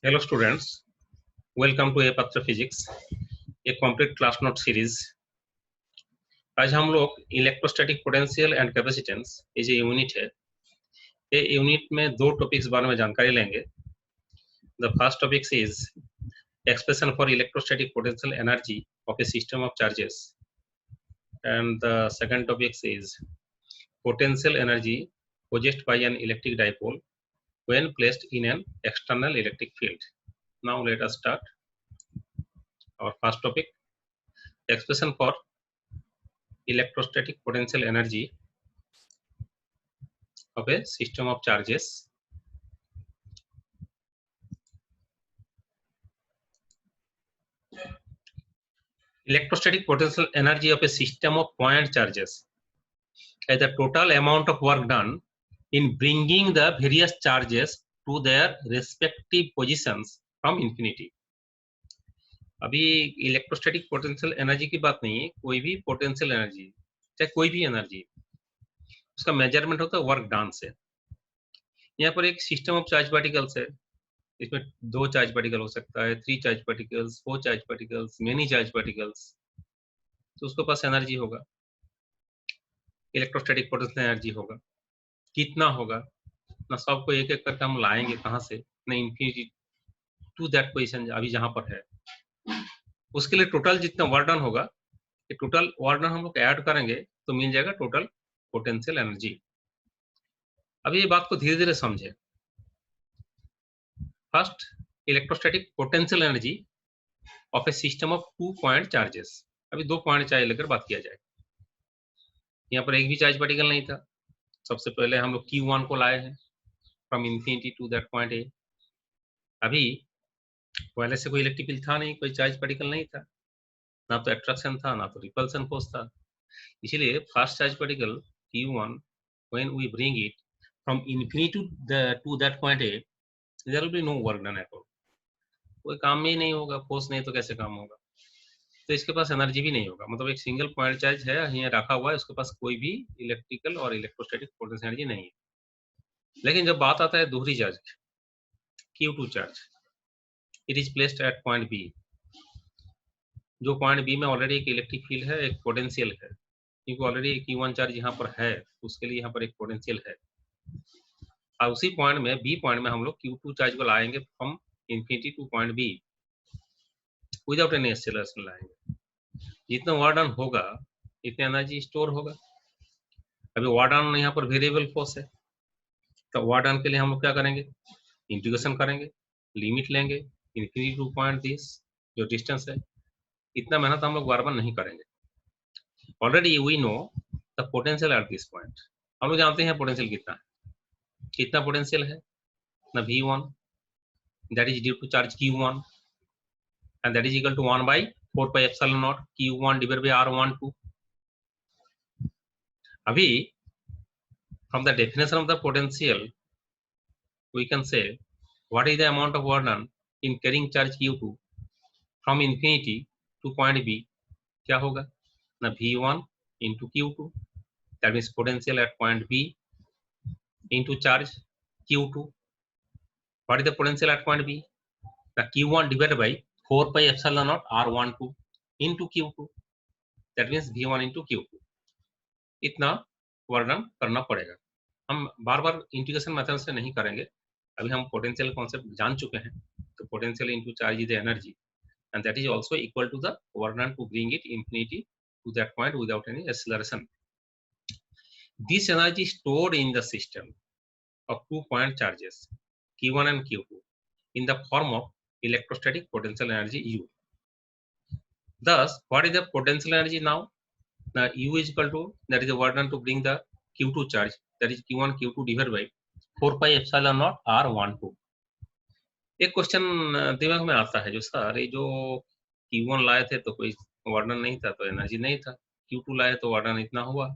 Hello students, welcome to ए पत्र physics, ए complete class note series. आज हम लोग इलेक्ट्रोस्टैटिक पोटेंशियल एंड कैपेसिटेंस ये जो यूनिट है, ये यूनिट में दो टॉपिक्स बारे में जानकारी लेंगे। The first topic is expression for electrostatic potential energy of A system of charges and the second topic is potential energy possessed by an electric dipole when placed in an external electric field. Now let us start our first topic, expression for electrostatic potential energy of a system of charges. Electrostatic potential energy of a system of point charges is the total amount of work done in bringing the various charges to their respective positions from infinity. अभी electrostatic potential energy की बात नहीं है, कोई भी potential energy चाहे कोई भी एनर्जी, उसका मेजरमेंट होता है वर्क डन से। यहाँ पर एक सिस्टम ऑफ चार्ज पार्टिकल्स है, इसमें 2 चार्ज पार्टिकल हो सकता है, 3 charge particles, 4 charge particles, many charge particles, तो उसके पास एनर्जी होगा, इलेक्ट्रोस्टैटिक पोटेंशियल एनर्जी होगा। कितना होगा ना, सबको एक एक करके हम लाएंगे कहाँ से ना, इन्फिनिटी टू दैट पोजिशन अभी जहाँ पर है, उसके लिए टोटल जितना वर्क डन होगा, ये टोटल वर्क डन हम लोग ऐड करेंगे तो मिल जाएगा टोटल पोटेंशियल एनर्जी। अभी ये बात को धीरे धीरे समझे। First, electrostatic potential energy of A system of 2 point charges. अभी 2 पॉइंट चार्ज लेकर बात किया जाए। यहाँ पर एक भी चार्ज पार्टिकल नहीं था। सबसे पहले हम लोग Q1 को लाए हैं from infinity to that point A. अभी पहले से कोई इलेक्ट्रिक फील्ड था नहीं, कोई चार्ज पार्टिकल नहीं था, ना तो अट्रैक्शन था ना तो रिपल्सन फोर्स था। इसलिए first charge particle Q1 when we bring it from infinity to that point A, there will be no work done at all. कोई काम में ही नहीं होगा, फोर्स नहीं तो कैसे काम होगा, तो इसके पास एनर्जी भी नहीं होगा। मतलब एक सिंगल पॉइंट चार्ज है यहाँ रखा हुआ है, उसके पास कोई भी इलेक्ट्रिकल और इलेक्ट्रोस्टैटिक पोटेंशियल एनर्जी नहीं है। लेकिन जब बात आता है दोहरी charge Q2 charge, it is placed at point B. जो पॉइंट बी में ऑलरेडी एक इलेक्ट्रिक फील्ड है, एक पोटेंशियल है, क्योंकि ऑलरेडी Q1 चार्ज यहाँ पर है, उसके लिए यहाँ पर एक पोटेंशियल है। और उसी पॉइंट में बी पॉइंट में हम लोग Q2 चार्ज को लाएंगे from infinity to point B without any acceleration लाएंगे। जितना वर्क डन होगा इतनी एनर्जी स्टोर होगा। अभी वर्क डन यहाँ पर वेरिएबल फोर्स है, तो वर्क डन के लिए हम लोग क्या करेंगे, इंटीग्रेशन करेंगे, लिमिट लेंगे इन्फिनिटी टू पॉइंट दिस जो डिस्टेंस है। इतना मेहनत हम लोग बार बार नहीं करेंगे। Already we know the potential at this point. हम लोग जानते हैं पोटेंशियल कितना है, कितना पोटेंशियल है ना, V1 that is due to charge Q1 and that is equal to 1 by 4 pi epsilon naught Q1 divided by R12. अभी from the definition of the potential we can say what is the amount of work done in carrying charge Q2 from infinity to point B, क्या होगा ना, V1 into Q2, that means potential at point B into charge Q2. What is the potential at point B? The Q1 divided by 4 pi epsilon naught R12 into Q2, that means V1 into Q2। इतना वर्णन करना पड़ेगा। हम बार बार integration method से नहीं करेंगे, अभी हम पोटेंशियल कॉन्सेप्ट जान चुके हैं। तो potential into charge is the energy and that is also equal to the work done to bring it infinity to that point without any acceleration. This energy stored in the system of 2 point charges Q1 and Q2 in the form of electrostatic potential energy U. Thus, what is the potential energy now? Now U is equal to, that is the work done to bring the Q2 charge, that is Q1 Q2 divided by 4 pi epsilon naught R12। एक question दिमाग में आता है, जो sir ये जो Q1 लाए थे तो कोई वर्क डन नहीं था तो एनर्जी नहीं था, Q2 लाए तो वर्क डन इतना हुआ,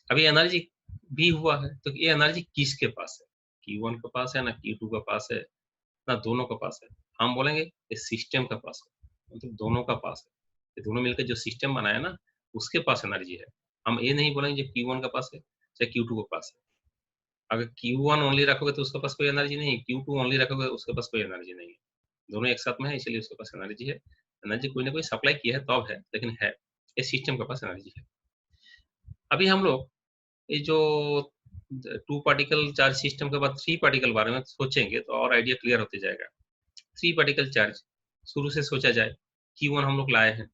अभी एनर्जी भी हुआ है, तो ये एनर्जी किसके पास है? Q1 के पास है ना Q2 के पास है ना दोनों के पास है? हम बोलेंगे ये सिस्टम के पास है, मतलब दोनों का पास है। ये दोनों मिलकर जो सिस्टम बनाया ना, उसके पास एनर्जी है। हम ये नहीं बोलेंगे Q1 के पास है चाहे Q2 के पास है। अगर Q1 ओनली रखोगे तो उसके पास कोई एनर्जी नहीं है, Q2 ओनली रखोगे उसके पास कोई एनर्जी नहीं है, दोनों एक साथ में है इसलिए उसके पास एनर्जी है। एनर्जी कोई ना कोई सप्लाई किया है तब है, लेकिन है, इस सिस्टम के पास एनर्जी है। अभी हम लोग ये जो 2 पार्टिकल चार्ज सिस्टम के बाद 3 पार्टिकल बारे में सोचेंगे तो और आइडिया क्लियर होते जाएगा। 3 पार्टिकल चार्ज शुरू से सोचा जाए, Q1 हम लोग लाए हैं,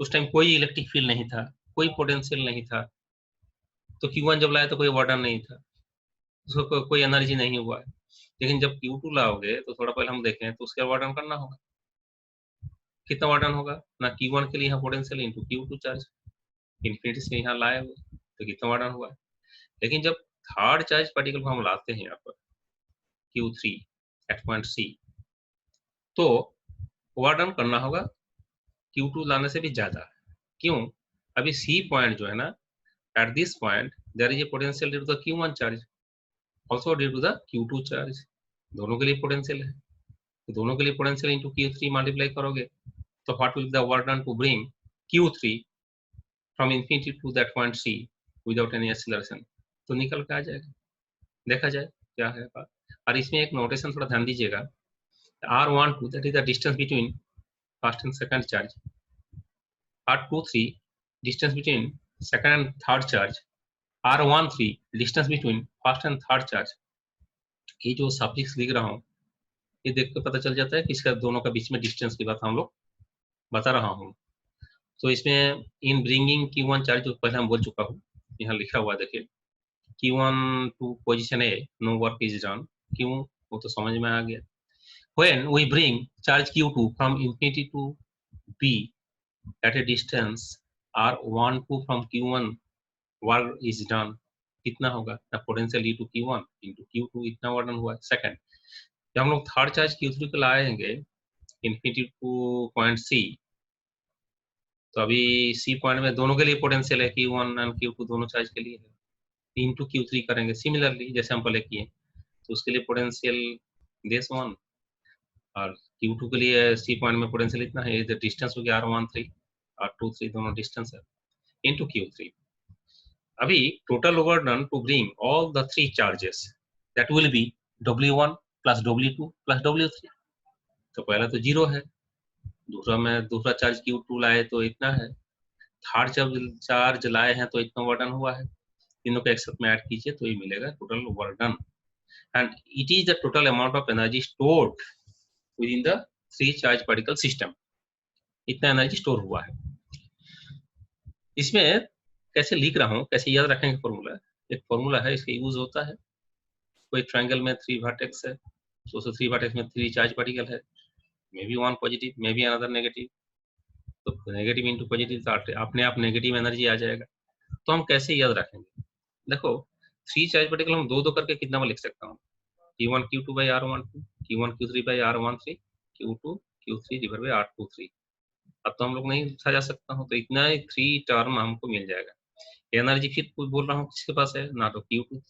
उस टाइम कोई इलेक्ट्रिक फील्ड नहीं था, कोई पोटेंशियल नहीं था, तो Q1 जब लाए तो कोई वाटर नहीं था, उसको कोई एनर्जी नहीं हुआ है। लेकिन जब Q2 लाओगे तो थोड़ा पहले हम देखें तो उसके वाटर करना होगा, कितना वाटर होगा ना, Q1 के लिए यहाँ potential into Q2 charge, infinity से यहाँ लाए हुए तो कितना वाटर हुआ है। लेकिन जब थर्ड चार्ज पार्टिकल को हम लाते हैं यहाँ पर Q3 एट पॉइंट C, तो वाटर करना होगा Q2 लाने से भी ज्यादा। क्यों? अभी C पॉइंट जो है ना, at this point there is a potential due to the Q1 charge, also due to the Q2 charge, दोनों के लिए पोटेंशियल है, तो दोनों के लिए पोटेंशियल इंटू Q3 मल्टीप्लाई करोगे तो what will the work done to bring Q3 from infinity to that point C without any acceleration, तो निकल के आ जाएगा। देखा जाए क्या है बात। और इसमें एक नोटेशन थोड़ा ध्यान दीजिएगा, R12 that is the distance between first and second charge, R23 distance between second and third charge, R13 distance between first and third charge. ये जो सफिक्स लिख रहा हूँ ये देख के पता चल जाता है कि इसका दोनों का बीच में डिस्टेंस की बात हम लोग बता रहा हूँ। तो इसमें इन ब्रिंगिंग Q1 चार्ज जो पहले हम बोल चुका हूँ, यहाँ लिखा हुआ देखिए, Q1 to position A no work is done, क्यों वो तो समझ में आ गया। When we bring charge Q2 from infinity to B at a distance R12 from Q1, work is done, कितना होगा ना, potential to Q1 into Q2 इतना वर्क डन हुआ है। सेकंड, जब हम लोग थर्ड चार्ज Q3 को लाएंगे इन्फिनिटी टू पॉइंट C, तो अभी C पॉइंट में दोनों के लिए पोटेंशियल है, Q1 एंड Q2 दोनों चार्ज के लिए है। इंटू Q3 करेंगे सिमिलरली जैसे हम पहले किए, तो उसके लिए पोटेंशियल दिस वन, और Q2 के लिए C पॉइंट में पोटेंशियल इतना है, इधर डिस्टेंस हो गया R13 R23 दोनों डिस्टेंस है इंटू Q3। अभी total work done to bring all the 3 charges that will be W1 plus W2 plus W3, तो पहला तो 0 है, दूसरा चार्ज Q2 लाए तो इतना है, थर्ड चार्ज लाए हैं तो इतना वर्क डन हुआ है, तीनों को एक साथ में ऐड कीजिए तो ये मिलेगा total work done, and it is the total amount of energy stored with in the 3 charge particle system, इतना एनर्जी स्टोर हुआ है। इसमें कैसे लिख रहा हूँ, कैसे याद रखेंगे फॉर्मूला, एक फॉर्मूला है, इसका यूज होता है, कोई ट्रायंगल में 3 वर्टेक्स है, तो 3 वर्टेक्स में 3 चार्ज पार्टिकल है, may be one positive may be another negative, तो नेगेटिव इंटू पॉजिटिव तो अपने आप नेगेटिव एनर्जी आ जाएगा। तो हम कैसे याद रखेंगे, देखो 3 चार्ज पार्टिकल हम दो दो करके कितना में लिख सकता हूँ, Q1 Q2 by R12, Q1 Q3 by R13, Q2 Q3 divide by R23। अब तो हम लोग नहीं सजा सकता हूँ, तो इतना ही 3 टर्म हमको मिल जाएगा। एनर्जी फिर कुछ बोल रहा हूँ किसके पास है, ना तो Q2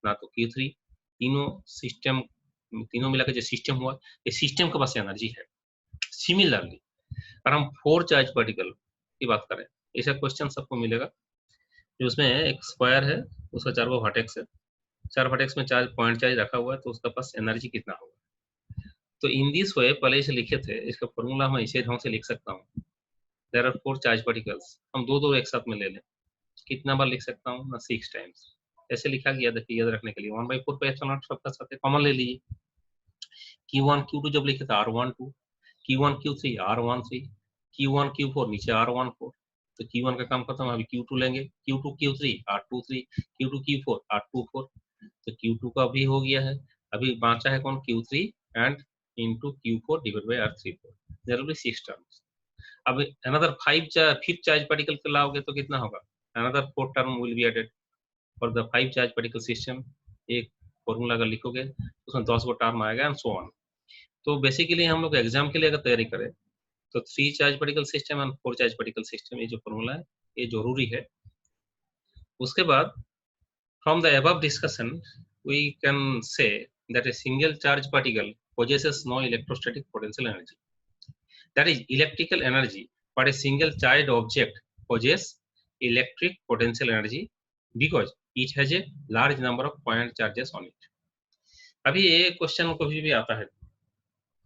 ना तो Q3, तीनों मिला के जो सिस्टम हुआ, ये सिस्टम के पास एनर्जी है। सिमिलरली अगर हम 4 चार्ज पार्टिकल की बात करें, ऐसा क्वेश्चन सबको मिलेगा जो उसमें एक स्क्वायर है, उसका 4 वर्टेक्स है, 4 वर्टेक्स में चार्ज पॉइंट चार्ज रखा हुआ है, तो उसका पास एनर्जी कितना होगा। तो इन दिस वे पहले इसे लिखे थे, इसका फॉर्मूला मैं इसे ढंग से लिख सकता हूँ, देयर आर 4 चार्ज पार्टिकल्स, हम दो दो एक साथ में ले लें, कितना बार लिख सकता हूँ ना, 6 टाइम्स। ऐसे लिखा गया, देखिए याद रखने के लिए 1/4 पे एप्सिलॉन सबका साथ कॉमन ले लीजिए। Q1 Q2 जब लिखे थे R12, Q1 Q3 R13, Q1 Q4 नीचे R14, तो Q1 का काम खत्म, अभी Q2 लेंगे, Q2 Q3 R23, Q2 Q4 R24, तो Q2 का भी हो गया है, अभी बांचा है कौन, Q3 and into Q4 divide by R34, there will be 6 terms. अब अनदर 5 चार्ज पार्टिकल को लाओगे तो कितना होगा, another 4 term will be added for the 5 charge particle system. एक फॉर्मूला अगर लिखोगे उसमें 10 गो टर्म आएगा एंड सो ऑन। तो बेसिकली हम लोग एग्जाम के लिए अगर तैयारी करें तो 3 charge particle system and 4 charge particle system, ये जो फॉर्मूला है ये जरूरी है। उसके बाद from the above discussion we can say that a single charge particle possesses no electrostatic potential energy, that is electrical energy, but a single charged object possesses electric potential energy because each has a large number of point charges on it. अभी ये question कभी भी आता है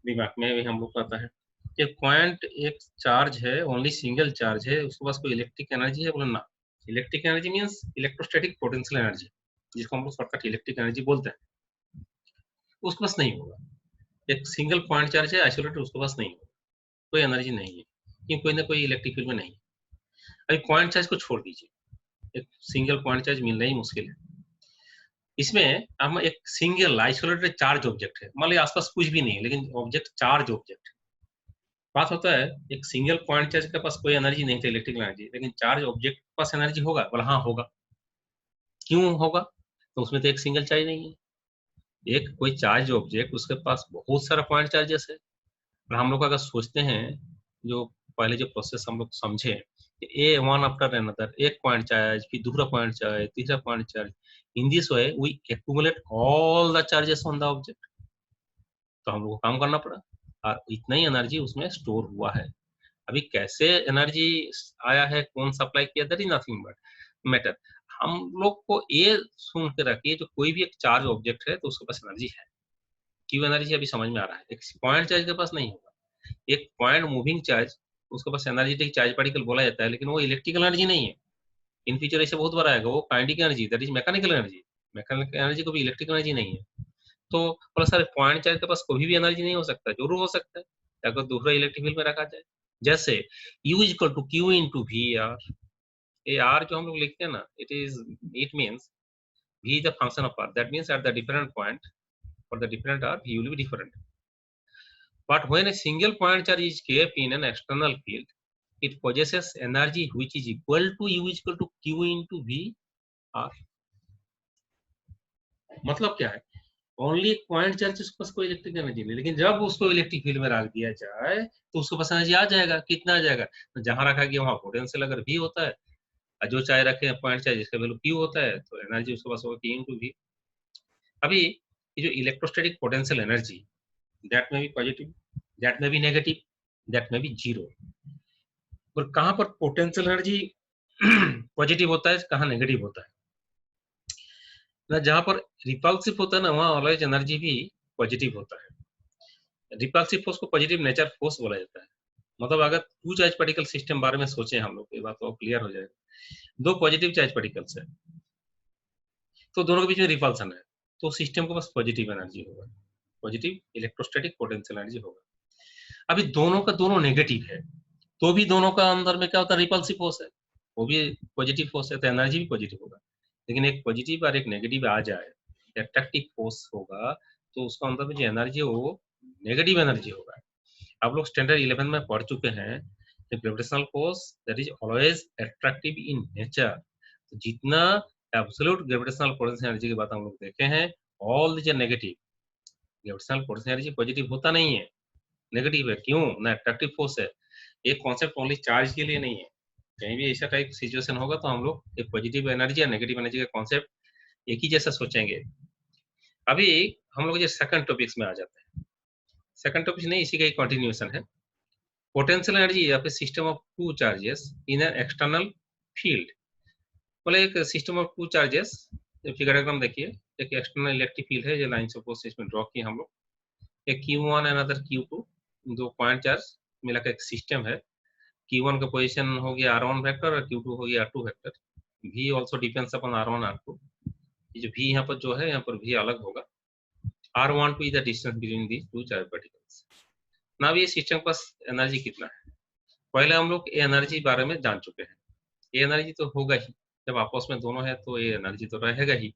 दिमाग में, भी हम लोग को आता है कि पॉइंट एक चार्ज है, ओनली सिंगल चार्ज है, उसके पास कोई इलेक्ट्रिक एनर्जी है? बोले ना। Electric energy means electrostatic potential energy, जिसको हम लोग शॉर्टकट इलेक्ट्रिक एनर्जी बोलते हैं, उसके पास नहीं होगा। एक सिंगल पॉइंट चार्ज है आइसोलेटेड, उसके पास नहीं होगा, कोई एनर्जी नहीं है, क्योंकि कोई ना कोई इलेक्ट्रिक फील्ड में नहीं है। अभी पॉइंट चार्ज को छोड़ दीजिए, एक सिंगल पॉइंट चार्ज मिलना ही मुश्किल है। इसमें हम एक सिंगल आइसोलेटेड चार्ज ऑब्जेक्ट है, मान लीजिए आसपास कुछ भी नहीं है, लेकिन ऑब्जेक्ट चार्ज ऑब्जेक्ट। बात होता है एक सिंगल पॉइंट चार्ज के पास कोई एनर्जी नहीं थी, इलेक्ट्रिकल एनर्जी, लेकिन चार्ज ऑब्जेक्ट के पास एनर्जी होगा? बोला हाँ होगा। क्यों होगा? तो उसमें तो एक सिंगल चार्ज नहीं है, एक कोई चार्ज ऑब्जेक्ट, उसके पास बहुत सारा पॉइंट चार्जेस है। और हम लोग अगर सोचते हैं, जो पहले जो प्रोसेस हम लोग समझे, ए वन आफ्टर अनदर, एक पॉइंट चार्ज, फिर दूसरा पॉइंट चार्ज, तीसरा point charge, in this way we accumulate all the charges on the object. तो हम लोग को काम करना पड़ा और इतना ही एनर्जी उसमें स्टोर हुआ है। अभी कैसे एनर्जी आया है, कौन सप्लाई किया, that is nothing but matter. हम लोग को ये सुन के रखिए, जो कोई भी एक चार्ज ऑब्जेक्ट है तो उसके पास एनर्जी है। क्यों एनर्जी अभी समझ में आ रहा है। एक पॉइंट चार्ज के पास नहीं होगा, एक पॉइंट मूविंग चार्ज, उसके पास एनर्जेटिक चार्ज पार्टिकल बोला जाता है, लेकिन वो इलेक्ट्रिकल एनर्जी नहीं है। इन फ्यूचर ऐसे बहुत बार आएगा, वो kinetic energy, that is mechanical energy. Mechanical energy को भी इलेक्ट्रिकल एनर्जी नहीं है। तो बोला सर पॉइंट चार्ज के पास कोई भी एनर्जी नहीं हो सकता? जरूर हो सकता है, अगर दूसरा इलेक्ट्रिक फील्ड में रखा जाए। जैसे U equal to Q into V R. ये आर जो हम लोग लिखते हैं ना, it means V is the function of r. That means at the different point, for the different r, V will be different. But when a single point charge is kept in an external field, it possesses energy which is equal to U is equal to Q into V R. मतलब क्या है? Only एक point charge उसके पास कोई electric energy नहीं, लेकिन जब उसको इलेक्ट्रिक फील्ड में रख दिया जाए तो उसके पास एनर्जी आ जाएगा। कितना आ जाएगा? तो जहां रखा गया वहां पोटेंशियल अगर V होता है, और जो चाहे रखे पॉइंट चार्ज जिसका वैल्यू Q होता है, तो एनर्जी उसके पास होगा Q into V। अभी ये जो इलेक्ट्रोस्टैटिक पोटेंशियल एनर्जी, दैट में भी पॉजिटिव, दैट में भी नेगेटिव, दैट में भी जीरो। और कहां पर पोटेंशियल एनर्जी पॉजिटिव होता है, कहां नेगेटिव होता है ना? जहां पर रिपल्सिव होता है ना, वहां ऑलवेज एनर्जी भी पॉजिटिव होता है। रिपल्सिव फोर्स को पॉजिटिव नेचर फोर्स बोला जाता है। मतलब अगर टू चार्ज पार्टिकल सिस्टम बारे में सोचें हम लोग, ये बात तो क्लियर हो जाएगा। दो पॉजिटिव चार्ज पार्टिकल्स है, तो दोनों के बीच में रिपल्सन है, तो सिस्टम के पास पॉजिटिव एनर्जी होगा, पॉजिटिव इलेक्ट्रोस्टैटिक पोटेंशियल एनर्जी होगा। अभी दोनों का दोनों नेगेटिव है, तो भी दोनों का अंदर में क्या होता है? रिपल्सिव फोर्स है, वो भी पॉजिटिव फोर्स है, तो एनर्जी भी पॉजिटिव होगा। लेकिन एक पॉजिटिव और एक नेगेटिव आ जाए, अट्रैक्टिव फोर्स होगा, तो उसका अंदर में जो एनर्जी है वो नेगेटिव एनर्जी होगा। आप लोग स्टैंडर्ड 11 में पढ़ चुके हैं कि gravitational force that is always attractive in nature. तो जितना एब्सोल्यूट ग्रेविटेशनल पोटेंशियल एनर्जी की बात हम लोग देखे हैं, all the negative, gravitational potential energy positive होता नहीं है, नेगेटिव है। क्यों ना? अट्रैक्टिव फोर्स है। एक कॉन्सेप्ट ओनली चार्ज के लिए नहीं है, कहीं भी ऐसा टाइप सिचुएशन होगा तो हम लोग एक पॉजिटिव एनर्जी या नेगेटिव एनर्जी का कॉन्सेप्ट एक ही जैसा सोचेंगे। अभी हम लोग ये सेकंड टॉपिक्स में आ जाते हैं। सेकंड टॉपिक नहीं, इसी का एक कंटिन्यूएशन है। पोटेंशियल एनर्जी या फिर system of two charges in an external field. बोले एक system of two charges, figure diagram देखिए, एक एक्सटर्नल इलेक्ट्रिक फील्ड है, जो लाइन ऑफ फोर्स इसमें ड्रॉ किए हम लोग। एक Q1 अनदर Q2, दो पॉइंट चार्ज मिला का एक सिस्टम है। Q1 का पोजीशन हो गया R1 वेक्टर और Q2 हो गया R2 vector. V also depends upon R1 R2। ये जो V यहाँ पर जो है, यहाँ पर V अलग होगा। R12 is the distance between these two charge particles। ना ये सिस्टम के पास एनर्जी कितना है, पहले हम लोग एनर्जी बारे में जान चुके हैं। ये एनर्जी तो होगा ही, जब आपस में दोनों है तो ये एनर्जी तो रहेगा ही,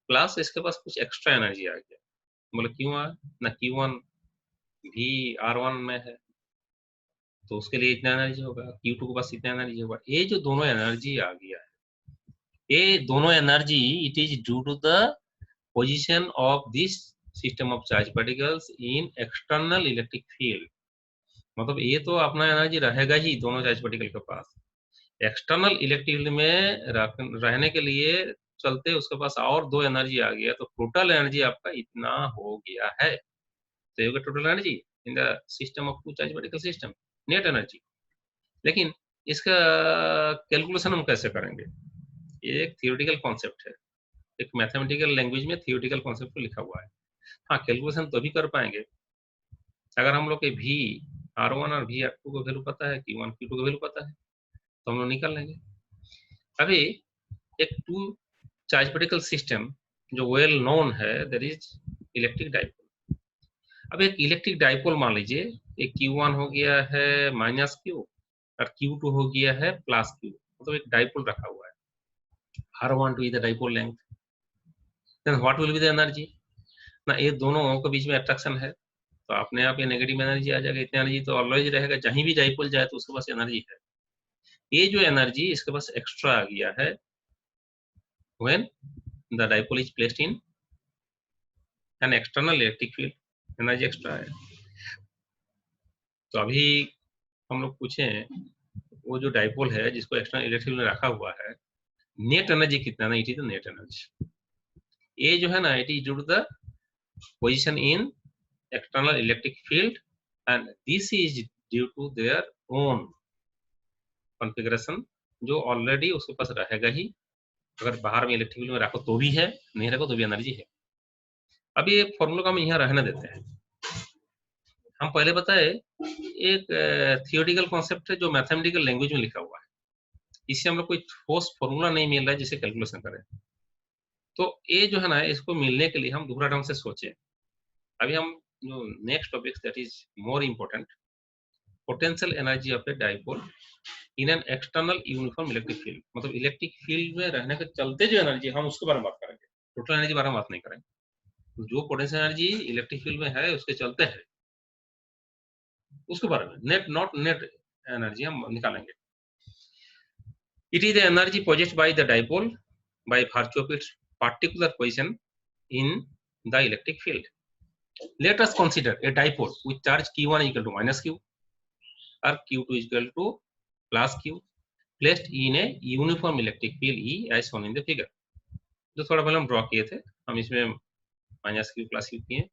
प्लस इसके पास कुछ एक्स्ट्रा एनर्जी आ गया। बोले क्यों आया ना? Q1 भी R1 में है, तो उसके लिए इतना एनर्जी होगा, Q2 के पास इतना एनर्जी होगा। ये जो दोनों एनर्जी आ गया है, ये दोनों energy it is due to the position of this system of charge particles in external electric field. मतलब ये तो अपना एनर्जी रहेगा ही दोनों चार्ज पार्टिकल के पास। एक्सटर्नल इलेक्ट्रिक फील्ड में रहने के लिए चलते उसके पास और दो एनर्जी आ गया, तो टोटल एनर्जी आपका इतना हो गया है। तो ये total energy in the system of two charge particle system, net energy. लेकिन इसका कैलकुलेशन हम कैसे करेंगे? ये एक थियोरेटिकल कॉन्सेप्ट है, एक मैथमेटिकल लैंग्वेज में थियोरेटिकल कॉन्सेप्ट लिखा हुआ है। हाँ, कैलकुलेशन तो भी कर पाएंगे अगर हम लोग के भी R1 और भी R2 को वैल्यू पता है, Q1 Q2 को वैल्यू पता है, तो हम लोग निकाल लेंगे। अभी एक टू चार्ज पार्टिकल सिस्टम जो वेल नोन है, दैट इज इलेक्ट्रिक डाइपोल। अब एक इलेक्ट्रिक डाइपोल मान लीजिए, एक Q1 हो गया है माइनस Q और Q2 हो गया है प्लस Q, मतलब एक डाइपोल रखा हुआ है। R12 is the dipole length, then what will be the energy ना, ये दोनों के बीच में अट्रैक्शन है तो अपने आप ये नेगेटिव एनर्जी आ जाएगा। इतनी एनर्जी तो ऑलवेज रहेगा, जहीं भी डाइपोल जाए तो उसके पास एनर्जी है। ये जो एनर्जी इसके पास एक्स्ट्रा आ गया है when the dipole is placed in an external electric field, energy extra है। तो अभी हम लोग पूछें वो जो डाइपोल है जिसको एक्सटर्नल इलेक्ट्रिक फील्ड में रखा हुआ है, नेट एनर्जी कितना ना, it is the net energy. ये जो है ना, it is due to the position in external electric field and this is due to their own configuration, जो ऑलरेडी उसके पास रहेगा ही। अगर बाहर में इलेक्ट्रिक फील्ड में रखो तो भी है, नहीं रखो तो भी एनर्जी है। अभी एक फॉर्मूला को हम यहाँ रहने देते हैं। हम पहले बताए एक थियोरेटिकल कॉन्सेप्ट है जो मैथमेटिकल लैंग्वेज में लिखा हुआ है, इससे हम लोग कोई ठोस फॉर्मूला नहीं मिल रहा है जिसे कैलकुलेशन करें। तो ये जो है ना, इसको मिलने के लिए हम दूसरा ढंग से सोचे। अभी हम जो next topic that is more important, potential energy of a dipole in an external uniform electric field, मतलब इलेक्ट्रिक फील्ड में रहने के चलते जो एनर्जी, हम उसके बारे में बात करेंगे, टोटल एनर्जी बारे में बात नहीं करेंगे। तो जो पोटेंशियल एनर्जी इलेक्ट्रिक फील्ड में है उसके चलते है उसके बारे में, नेट नॉट नेट एनर्जी हम निकालेंगे। It is the energy possessed by the dipole by virtue of its particular position in the electric field. Let us consider a dipole with charge Q1 equal to minus Q और Q2 is equal to plus Q placed in a uniform electric field E as shown in the figure। जो थोड़ा पहले हम draw किए थे, हम इसमें minus Q plus Q किए।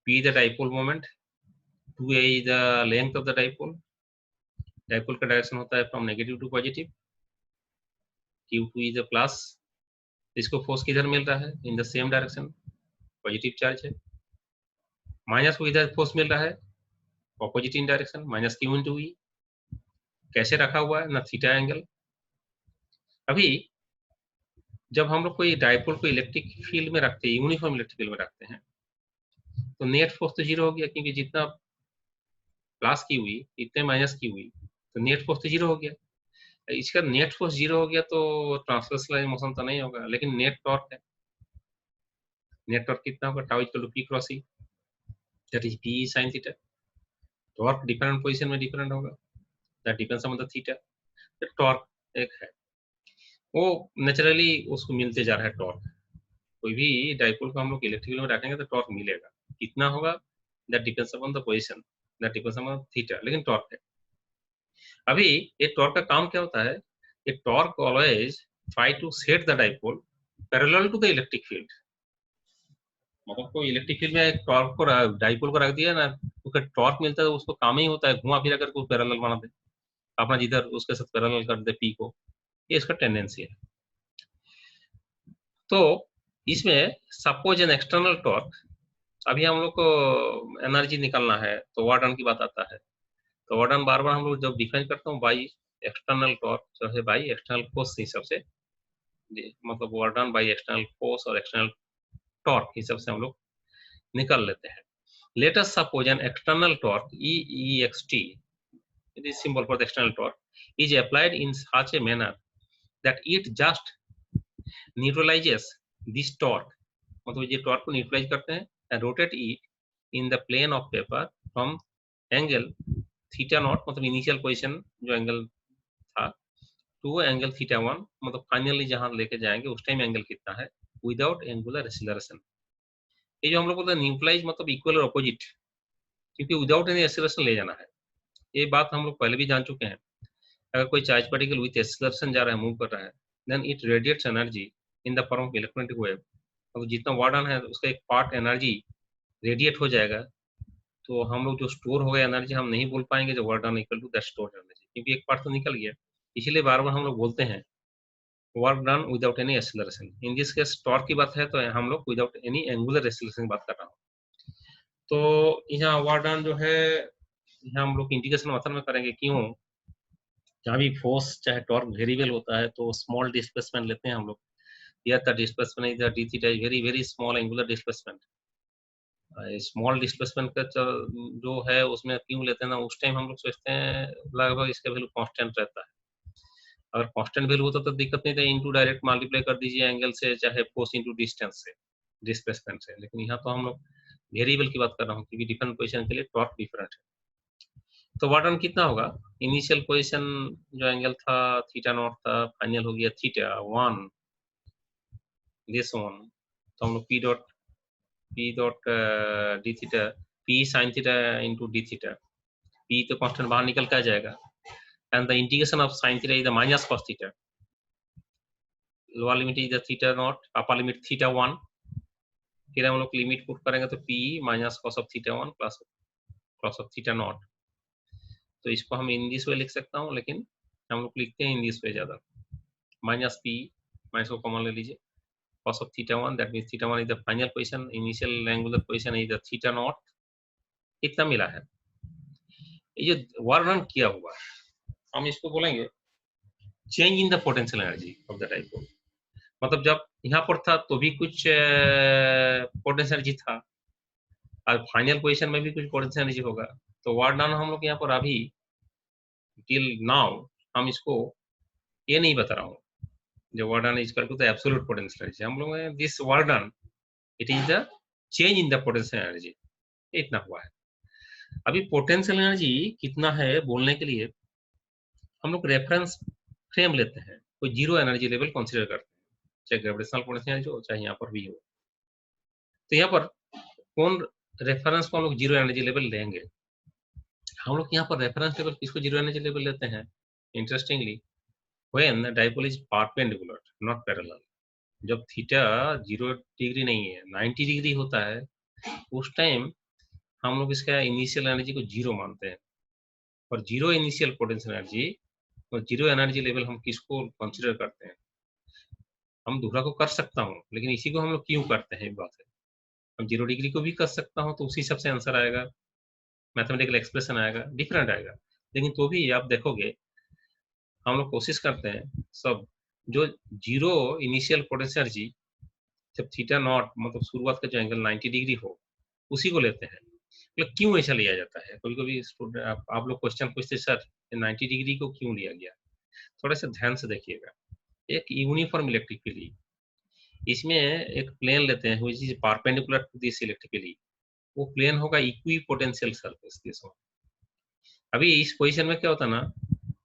P the dipole moment, 2a is the length of the dipole, dipole का डायरेक्शन होता है from negative to positive, Q2 is the plus, इसको फोर्स किधर मिल रहा है, in the same direction, positive charge है। माइनस को इधर फोर्स मिल रहा है opposite in direction, minus Q into E, कैसे रखा हुआ है ना, थीटा एंगल। अभी जब हम लोग कोई डाइपोल को इलेक्ट्रिक फील्ड में रखते हैं, यूनिफॉर्म इलेक्ट्रिक फील्ड में रखते हैं, तो नेट फोर्स तो जीरो हो गया, क्योंकि जितना प्लस की हुई इतने माइनस की हुई, तो नेट फोर्स तो जीरो हो गया। इसका नेट फोर्स जीरो हो गया तो ट्रांसवर्सल मोशन तो नहीं होगा, लेकिन नेट टॉर्क है। नेट टॉर्क कितना होगा, tau equal to P cross E, that is P sin theta. Torque different पोजीशन में डिफरेंट होगा, that depends on the theta. Torque एक है, वो नेचुरली उसको मिलते जा रहा है टॉर्क। कोई भी डाइपोल को हम लोग इलेक्ट्रिक फील्ड में रखेंगे तो टॉर्क मिलेगा, कितना होगा that depends upon the position, that depends upon theta, लेकिन टॉर्क है। अभी ये टॉर्क का काम क्या होता है, ये torque always try to set the dipole parallel to the electric field. मतलब कोई इलेक्ट्रिक फील्ड में एक टॉर्क को डाइपोल को रख दिया ना, उसका टॉर्क मिलता है, उसको काम ही होता है घुमा फिरा करके पैरेलल बना दे, अपना जिधर उसके साथ पैरेलल कर दे पी को, ये इसका टेंडेंसी है। तो इसमें सपोज एन एक्सटर्नल टॉर्क, अभी हम लोग को एनर्जी निकालना है तो वर्क डन की बात आता है। तो वर्क डन बार बार हम लोग जब डिफाइन करते हैं बाई एक्सटर्नल टॉर्क जो है बाई एक्सटर्नल फोर्स हिसाब से, मतलब work done by external force और एक्सटर्नल टॉर्क हिसाब से हम लोग निकाल लेते हैं। Let us suppose an external torque EEXT, it is symbol for the external torque, is applied in such a manner that it just neutralizes this torque, मतलब ये टॉर्क को न्यूट्रलाइज करते हैं and rotate it in the plane of paper from angle theta naught, मतलब initial position जो angle था, to angle theta 1, मतलब finally जहां लेके जाएंगे उस टाइम एंगल कितना है, विदाउट एंगुलर एक्सीलरेशन। ये जो हम लोग बोलते हैं न्यूट्रलाइज मतलब इक्वल और अपोजिट, क्योंकि विदाउट एनी एक्सीलरेशन ले जाना है। ये बात हम लोग पहले भी जान चुके हैं। अगर कोई चार्ज पार्टिकल विथ एक्सीलरेशन जा रहा है, मूव कर रहा है, then it radiates energy in the form of electromagnetic wave. अब जितना वर्क डन है उसका एक पार्ट एनर्जी रेडिएट हो जाएगा, तो हम लोग जो स्टोर हो गया एनर्जी हम नहीं बोल पाएंगे जो work done equal to that store energy, क्योंकि एक पार्ट तो निकल गया। इसलिए बार बार हम लोग बोलते हैं work done without any acceleration. In this case torque की बात है तो हम लोग विदाउट एनी एंगुलर एक्सेलरेशन की बात कर रहा हूँ। तो यहाँ वर्क डन जो है यहाँ हम लोग इंटीग्रेशन मेथड में करेंगे। क्यों? जहाँ भी फोर्स चाहे टॉर्क वेरिएबल होता है तो स्मॉल डिस्प्लेसमेंट लेते हैं हम लोग। Here the displacement is the d theta is very very small angular displacement। Small displacement का जो है उसमें क्यों लेते हैं ना, उस टाइम हम लोग सोचते हैं लगभग इसका वैल्यू कांस्टेंट रहता है। अगर कांस्टेंट वैल्यू होता तो दिक्कत नहीं था, इनटू डायरेक्ट मल्टीप्लाई कर दीजिए एंगल से, चाहे फोर्स इनटू डिस्टेंस से, डिस्प्लेसमेंट से। लेकिन यहाँ तो हम लोग वेरिएबल की बात कर रहा हूँ क्योंकि डिफरेंट पोजीशन के लिए टॉर्क डिफरेंट है। तो वाट डन कितना होगा? इनिशियल पोजीशन जो एंगल था थीटा नॉट था, फाइनल हो गया थीटा 1 दिस वन। तो हम लोग P dot D theta P sine theta into D theta, P तो कांस्टेंट बाहर निकल के आ जाएगा, and the integration of sine theta is the minus cos theta. Lower limit is the theta naught, upper limit theta 1। फिर हम लोग limit put करेंगे तो P minus cos of theta 1 plus cos of theta naught. तो इसको हम इन this वे लिख सकता हूँ, लेकिन हम लोग लिखते हैं इन दिस वे ज्यादा। माइनस पी, माइनस को कॉमन ले लीजिए, cos of theta 1, that means theta 1 is the final position, initial angular position is the theta naught। इतना मिला है। ये वर्णन किया हुआ है, हम इसको बोलेंगे change in the potential energy of the dipole. मतलब जब यहाँ पर था तो भी कुछ पोटेंशियल एनर्जी था, और फाइनल पोजीशन में भी कुछ पोटेंशियल एनर्जी होगा। तो वर्णन हम लोग यहाँ पर अभी टिल नाउ हम इसको ये नहीं बता रहा हूँ जो work done is equal to the absolute potential energy. हम लोग this work done it is the change in the potential energy, इतना हुआ है। अभी पोटेंशियल एनर्जी कितना है बोलने के लिए हम लोग रेफरेंस फ्रेम लेते हैं, कोई जीरो एनर्जी लेवल कंसीडर करते हैं, चाहे ग्रेविटेशनल पोटेंशियल एनर्जी हो चाहे यहाँ पर भी हो। तो यहाँ पर कौन रेफरेंस को हम लोग जीरो एनर्जी लेवल लेंगे? हम लोग यहाँ पर रेफरेंस लेवल किसको जीरो एनर्जी लेवल लेते हैं? Interestingly when the dipole is perpendicular not parallel, जब थीटा 0 डिग्री नहीं है 90 डिग्री होता है, उस टाइम हम लोग इसका इनिशियल एनर्जी को जीरो मानते हैं। और जीरो इनिशियल पोटेंशियल एनर्जी और जीरो एनर्जी लेवल हम किसको कंसीडर करते हैं? हम दूसरा को कर सकता हूँ, लेकिन इसी को हम लोग क्यों करते हैं बात है। हम 0 डिग्री को भी कर सकता हूँ तो उसी हिसाब से आंसर आएगा, मैथमेटिकल एक्सप्रेशन आएगा, डिफरेंट आएगा। लेकिन तो भी आप देखोगे हम लोग कोशिश करते हैं सब जो जीरो इनिशियल पोटेंशियल एनर्जी जब थीटा नॉट मतलब शुरुआत का जो एंगल 90 डिग्री हो उसी को लेते हैं। मतलब क्यों ऐसा लिया जाता है? कभी कभी स्टूडेंट आप लोग क्वेश्चन पूछते सर 90 डिग्री को क्यों लिया गया? थोड़ा सा ध्यान से देखिएगा। एक यूनिफॉर्म इलेक्ट्रिकली इसमें एक प्लेन लेते हैं which is perpendicular to this electrically, वो प्लेन होगा equipotential surface this one. अभी इस पोजीशन में क्या होता है ना,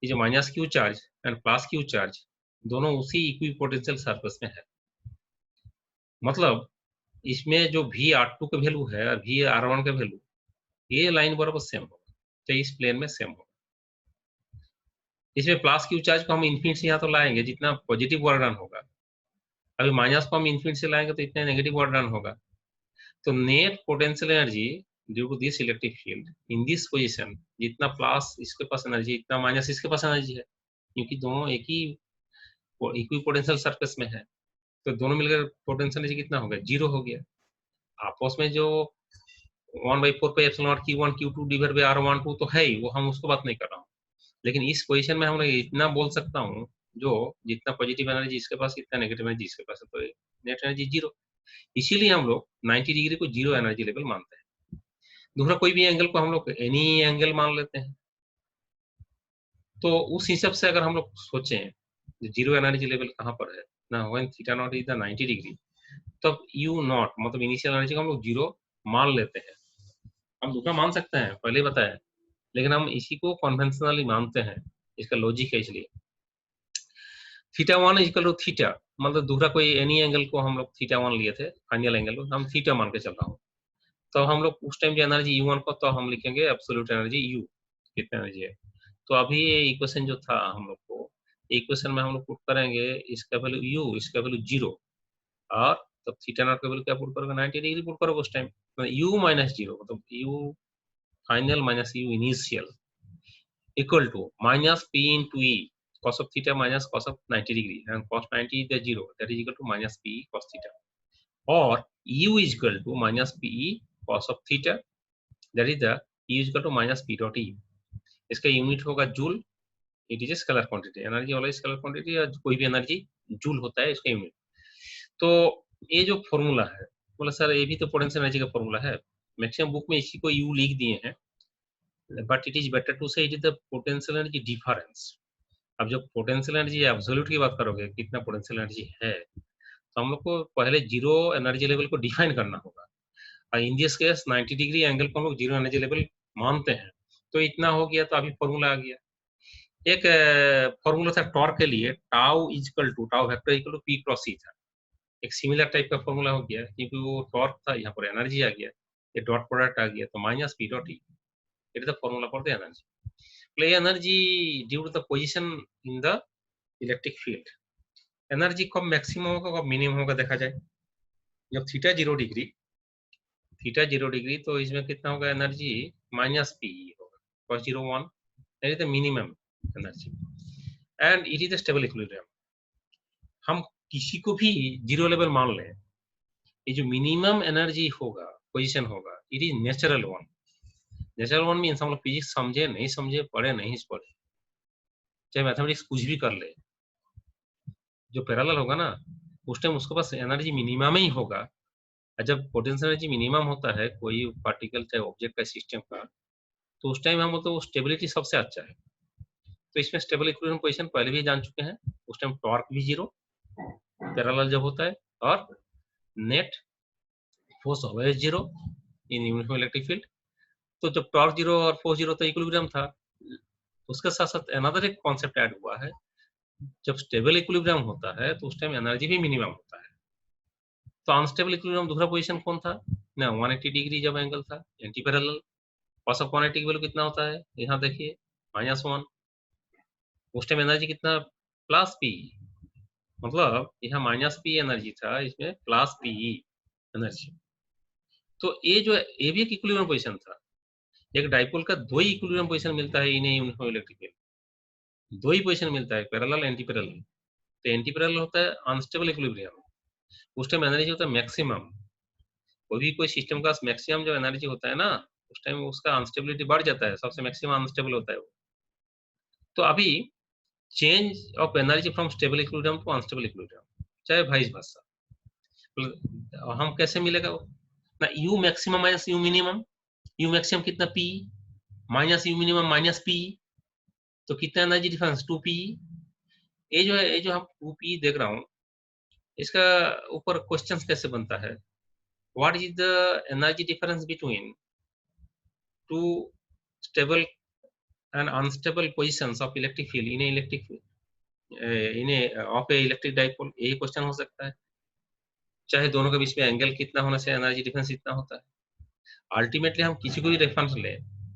ये जो minus Q charge and plus Q charge दोनों उसी इक्वी पोटेंशियल सरफेस में है। मतलब इसमें जो V_R2 का वैल्यू है और V_R1 का वैल्यू ये लाइन बराबर सेम होगा, तो इस प्लेन में सेम होगा। इसमें प्लस क्यू चार्ज को हम इन्फिनिट से यहाँ तो लाएंगे जितना पॉजिटिव वर्क डन होगा, अभी माइनस को हम इन्फिनिट से लाएंगे तो इतना नेगेटिव वर्क डन होगा। तो net potential energy due to this electric field in this position, जितना प्लस इसके पास एनर्जी इतना माइनस इसके पास एनर्जी है, क्योंकि दोनों एक ही इक्वी पोटेंशियल सरफेस में है। तो दोनों मिलकर पोटेंशियल एनर्जी कितना हो गया? जीरो हो गया। आपस में जो 1/4 Q1 Q2 divide by R12 तो है ही, वो हम उसको बात नहीं कर रहा हूँ। लेकिन इस पोजीशन में हम लोग इतना बोल सकता हूँ जो जितना पॉजिटिव एनर्जी इसके पास इतना नेगेटिव एनर्जी इसके पास है, तो नेट एनर्जी जीरो। इसीलिए हम लोग 90 डिग्री को जीरो एनर्जी लेवल मानते हैं। दूसरा कोई भी एंगल को हम लोग एनी एंगल मान लेते हैं। तो उस हिसाब से अगर हम लोग सोचें जीरो एनर्जी लेवल कहाँ पर है ना, when theta naught is the 90 degree, तब यू नॉट मतलब इनिशियल एनर्जी को हम लोग जीरो मान लेते हैं। हम दूसरा मान सकते हैं, पहले ही बताया, लेकिन हम इसी को कन्वेंशनली मानते हैं, इसका लॉजिक है। इसलिए theta 1 is equal to theta, मतलब दूसरा कोई एनी एंगल को हम लोग थीटा 1 लिए थे, फाइनल एंगल को हम थीटा मान के चल रहा हूँ। तो हम लोग उस टाइम जो एनर्जी U1 को तो हम लिखेंगे एब्सोल्यूट एनर्जी U, कितना एनर्जी है। तो अभी ये इक्वेशन जो था हम लोग को, इक्वेशन में हम लोग पुट करेंगे इसका वैल्यू U, इसका वैल्यू 0, और तब थीटा नॉट का वैल्यू क्या पुट करोगे? 90 डिग्री पुट करोगे उस टाइम। U माइनस 0 मतलब U final minus U initial equal to minus P into E cos of theta minus cos of 90 degree, and cos 90 is the 0, that is equal to minus PE cos theta, or U is equal to minus PE cos of theta, that is the U is equal to minus P dot E. इसका unit होगा joule, it is scalar quantity, energy वाला scalar quantity या कोई भी energy joule होता है इसका unit. तो ये जो फॉर्मूला है, बोला सर ये भी तो पोटेंशियल एनर्जी का फॉर्मूला है, मैक्सिमम बुक में इसी को यू लिख दिए हैं, but it is better to say it is the potential energy difference. अब जब पोटेंशियल एनर्जी एब्सोल्यूट की बात करोगे कितना पोटेंशियल एनर्जी है, तो हम लोग को पहले जीरो एनर्जी लेवल को डिफाइन करना होगा, और in this case 90 degree angle को हम लोग जीरो एनर्जी लेवल मानते हैं। तो इतना हो गया, तो अभी फॉर्मूला आ गया। एक फॉर्मूला था टॉर्क के लिए, tau equal to tau vector equal to P cross E था, एक सिमिलर टाइप का फॉर्मूला हो गया, क्योंकि वो टॉर्क था, यहाँ पर एनर्जी आ गया, ये डॉट प्रोडक्ट आ गया, तो minus P dot E, it is the formula for the energy. Play energy due to the position in the electric field, energy कब मैक्सिमम होगा कब मिनिमम होगा देखा जाए। जब थीटा 0 डिग्री, तो इसमें कितना होगा एनर्जी, माइनस पी होगा, cos 0 1, that is the minimum energy and it is a stable equilibrium। हम किसी को भी जीरो लेवल मान लें, ये जो मिनिमम एनर्जी होगा, पोजीशन होगा, it is natural one. Natural one means हम लोग फिजिक्स समझे नहीं समझे, पढ़े नहीं पढ़े, चाहे मैथमेटिक्स कुछ भी कर ले, जो पैरेलल होगा ना उस टाइम उसके पास एनर्जी मिनिमम ही होगा। और जब पोटेंशियल एनर्जी मिनिमम होता है कोई पार्टिकल चाहे ऑब्जेक्ट का सिस्टम का, तो उस टाइम हम तो स्टेबिलिटी सबसे अच्छा है। तो इसमें स्टेबल इक्विलिब्रियम पोजीशन पहले भी जान चुके हैं, उस टाइम टॉर्क भी जीरो पैरेलल जब होता है, और net force always zero in uniform electric field. तो जब टॉर्क जीरो और फोर्स जीरो तो इक्विलिब्रियम था, उसके साथ साथ अनदर एक कॉन्सेप्ट ऐड हुआ है, जब स्टेबल इक्विलिब्रियम होता है तो उस टाइम एनर्जी भी मिनिमम होता है। तो अनस्टेबल इक्विलिब्रियम दूसरा पोजीशन कौन था ना, 180 डिग्री जब एंगल था, एंटी पैरेलल, cos ऑफ 180 की वैल्यू कितना होता है, यहाँ देखिए -1, उस टाइम एनर्जी कितना, प्लस पी, मतलब यहाँ माइनस पी एनर्जी था, इसमें प्लस पी एनर्जी। तो ये जो ये भी एक इक्विलिब्रियम पोजीशन था। एक डाइपोल का दो ही इक्विलिब्रियम पोजीशन मिलता है इन्हें यूनिफॉर्म इलेक्ट्रिक फील्ड, दो ही पोजीशन मिलता है, पैरेलल एंटी पैरेलल। तो एंटी पैरेलल होता है अनस्टेबल इक्विलिब्रियम, उस टाइम एनर्जी होता है मैक्सिमम। कोई सिस्टम का मैक्सिमम जो एनर्जी होता है ना, उस टाइम उसका अनस्टेबिलिटी बढ़ जाता है, सबसे मैक्सिमम अनस्टेबल होता है वो। तो अभी change of energy from stable equilibrium to unstable equilibrium, चाहे वाइस वर्सा, हम कैसे मिलेगा वो ना, U maximum minus U minimum, U maximum कितना P, minus U minimum minus P, तो कितना एनर्जी डिफरेंस 2p। ये जो हम 2p देख रहा हूँ, इसका ऊपर क्वेश्चन कैसे बनता है, what is the energy difference between two stable and unstable positions of electric field in of A electric dipole, यही क्वेश्चन हो सकता है। चाहे दोनों के बीच में एंगल कितना होना चाहिए, एनर्जी डिफरेंस इतना होता है। अल्टीमेटली हम किसी को भी रेफरेंस ले,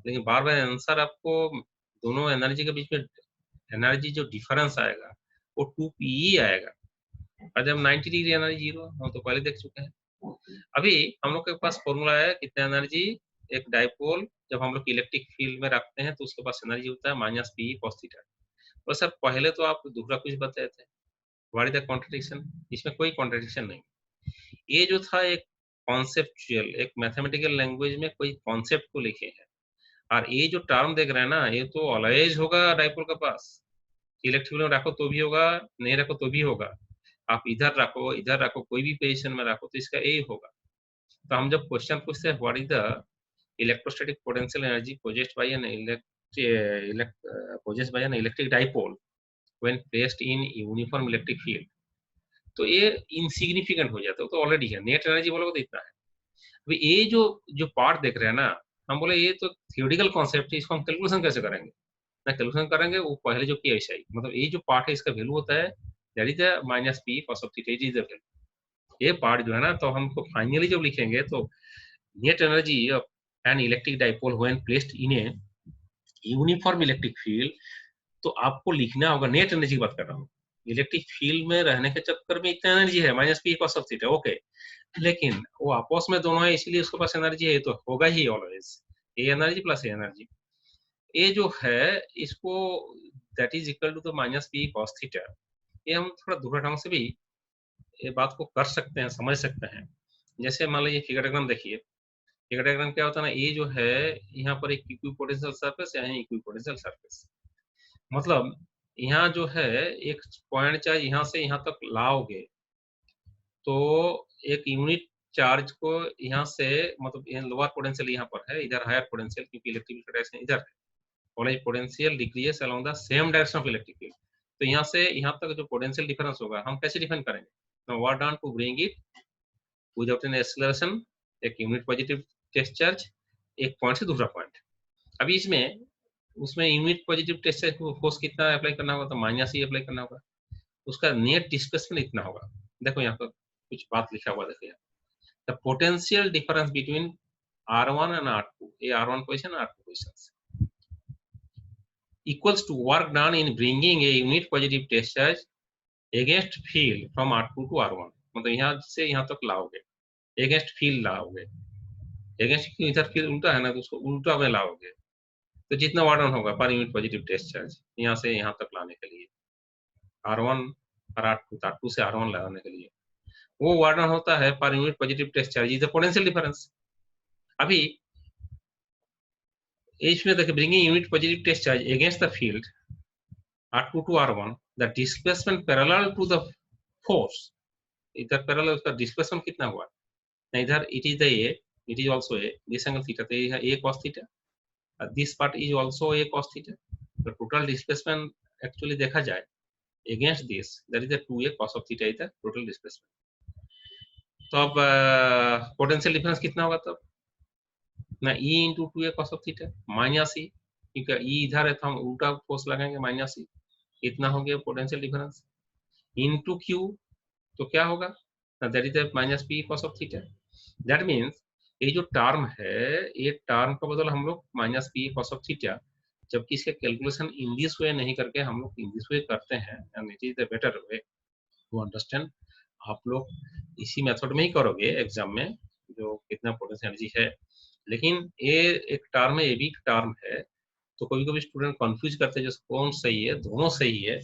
लेकिन बार बार आंसर आपको दोनों एनर्जी के बीच में एनर्जी जो डिफरेंस आएगा वो 2p आएगा, और जब 90 डिग्री एनर्जी जीरो, हम तो पहले देख चुके हैं। अभी हम लोग के पास फॉर्मूला है कितना एनर्जी, एक डाइपोल जब हम लोग इलेक्ट्रिक फील्ड में रखते हैं तो उसके पास एनर्जी होता है माइनस पी कॉस थीटा। तो सर पहले तो आप दूसरा कुछ बताए थे, व्हाट इज द कॉन्ट्रडिक्शन, इसमें कोई कॉन्ट्रडिक्शन नहीं। ये जो था एक कॉन्सेप्चुअल, एक मैथमेटिकल लैंग्वेज में कोई कॉन्सेप्ट को लिखे हैं, और ये जो टर्म देख रहे हैं ना, ये तो ऑलवेज होगा डाइपोल के पास, इलेक्ट्रिक में रखो तो भी होगा, नहीं रखो तो भी होगा, आप इधर रखो कोई भी पोजीशन में रखो तो इसका यही होगा। तो हम जब क्वेश्चन पूछते हैं what is the electrostatic potential energy possessed bye an electric dipole when placed in uniform electric field, तो ये इनसिग्निफिकेंट हो जाता है, तो ऑलरेडी है, नेट एनर्जी बोलोगे तो इतना है। अभी ये जो पार्ट देख रहे हैं ना, हम बोले ये तो थियोरेटिकल कॉन्सेप्ट है, इसको हम कैलकुलेशन कैसे करेंगे ना, कैलकुलेशन करेंगे वो पहले जो किया ऐसा ही, मतलब ये जो पार्ट है इसका वैल्यू होता है that is the minus P cos of theta, is the value. ये पार्ट जो है ना, तो हमको फाइनली जब लिखेंगे तो net energy of an electric dipole when placed in a uniform electric field, तो आपको लिखना होगा, नेट एनर्जी की बात कर रहा हूँ, इलेक्ट्रिक फील्ड में रहने के चक्कर में इतना एनर्जी है minus P cos of theta, okay, लेकिन वो आपस में दोनों है इसलिए उसके पास एनर्जी है, तो होगा ही ऑलवेज, ये एनर्जी प्लस ये एनर्जी। ये जो है इसको that is equal to the minus P cos theta. ये हम थोड़ा दूसरे ढंग से भी ये बात को कर सकते हैं, समझ सकते हैं। जैसे मान लीजिए फिगर डायग्राम देखिए, फिगर डायग्राम क्या होता है ना, ये जो है यहाँ पर एक इक्विपोटेंशियल सरफेस है, इक्विपोटेंशियल सरफेस, मतलब यहाँ जो है एक पॉइंट चार्ज यहाँ से यहाँ तक लाओगे तो एक यूनिट चार्ज को यहाँ से, मतलब लोअर पोटेंशियल यहाँ पर है, इधर हायर पोटेंशियल, क्योंकि इलेक्ट्रिक डायरेक्शन इधर है, potential decrease along the same direction of electric field. तो यहाँ से यहाँ तक जो पोटेंशियल डिफरेंस होगा हम कैसे डिफाइन करेंगे, what done to bring it without an acceleration, एक यूनिट पॉजिटिव टेस्ट चार्ज एक पॉइंट से दूसरा पॉइंट। अभी इसमें उसमें यूनिट पॉजिटिव टेस्ट चार्ज को फोर्स कितना अप्लाई करना होगा, तो माइनस ही अप्लाई करना होगा, उसका नेट डिस्प्लेसमेंट इतना होगा। देखो यहाँ पर कुछ बात लिखा हुआ, देखिए the potential difference between R1 and R2, ये R1 position R2 position equals to work done in bringing a unit positive test charge against field from R2 to R1, मतलब यहाँ से यहाँ तक लाओगे, against field लाओगे, against क्यों इधर फिर उल्टा है ना, तो उसको उल्टा में लाओगे, तो जितना वर्क डन होगा पर यूनिट पॉजिटिव टेस्ट चार्ज यहाँ से यहाँ तक लाने के लिए, R1 और R2 से R1 लाने के लिए, वो वर्क डन होता है पर unit positive test charge is the potential difference. अभी इसमें देखिए bringing unit positive test charge against the field R2 to R1, the displacement parallel to the force, इधर पैरेलल उसका डिस्प्लेसमेंट कितना हुआ, इधर it is the A, it is also A, this angle theta, तो ये है A cos theta, this part is also A cos theta, तो total displacement actually देखा जाए against this, that is the 2a cos of theta is the total displacement. तो अब potential difference कितना होगा, तब ना E into 2a cos of theta minus E, क्योंकि E इधर है तो हम उल्टा फोर्स लगाएंगे माइनस ई, इतना हो गया पोटेंशियल डिफरेंस इनटू Q, तो क्या होगा, that is minus P cos of theta. That means ये जो टर्म है, ये टर्म का बदल हम लोग minus P cos of theta, जबकि इसके कैलकुलेशन इन दिस वे नहीं करके हम लोग इन दिस वे करते हैं, and it is the better way to understand. आप लोग इसी मेथड में ही करोगे एग्जाम में, जो कितना पोटेंशियल एनर्जी है, लेकिन ये एक टर्म है, ये भी टर्म है, तो कभी कभी स्टूडेंट कंफ्यूज करते हैं जो कौन सही है, दोनों सही है।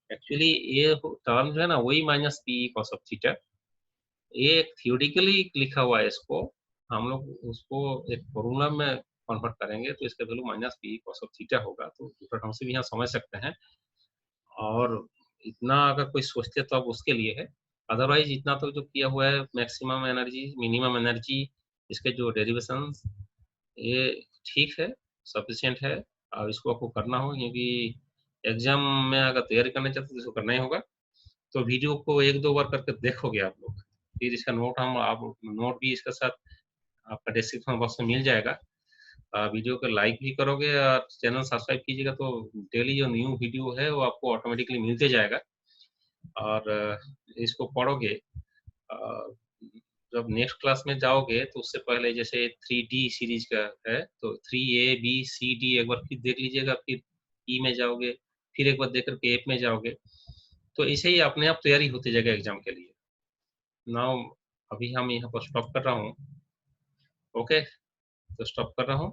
एक्चुअली ये टर्म जो है ना वही minus P cos of theta, ये एक थियोरिटिकली लिखा हुआ है, इसको हम लोग उसको एक फॉर्मूला में कन्वर्ट करेंगे तो इसका value minus P cos of theta होगा, तो दूसरा ढंग से भी यहाँ समझ सकते हैं। और इतना अगर कोई सोचते तो अब उसके लिए है, अदरवाइज इतना तो जो किया हुआ है मैक्सिमम एनर्जी मिनिमम एनर्जी, इसके जो डेरिवेशन ये ठीक है, सफिशिएंट है, और इसको आपको करना हो, क्योंकि एग्जाम में अगर तैयारी करना चाहते तो इसको करना ही होगा। तो वीडियो को एक दो बार करके देखोगे आप लोग, फिर इसका नोट हम आप नोट भी इसके साथ आपका डिस्क्रिप्शन बॉक्स में मिल जाएगा। वीडियो को लाइक भी करोगे और चैनल सब्सक्राइब कीजिएगा, तो डेली जो न्यू वीडियो है वो आपको ऑटोमेटिकली मिलते जाएगा। और इसको पढ़ोगे, जब नेक्स्ट क्लास में जाओगे तो उससे पहले जैसे 3D सीरीज का है, तो 3A B C D एक बार फिर देख लीजिएगा, फिर ई में जाओगे, फिर एक बार देख करके एफ में जाओगे, तो ऐसे ही अपने आप तैयारी होती जाएगा एग्जाम के लिए। नाउ अभी हम यहाँ पर स्टॉप कर रहा हूँ, ओके, तो स्टॉप कर रहा हूँ,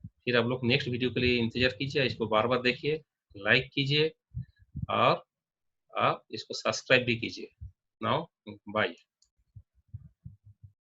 फिर आप लोग नेक्स्ट वीडियो के लिए इंतजार कीजिए, इसको बार बार देखिए, लाइक कीजिए और आप इसको सब्सक्राइब भी कीजिए। Now bye.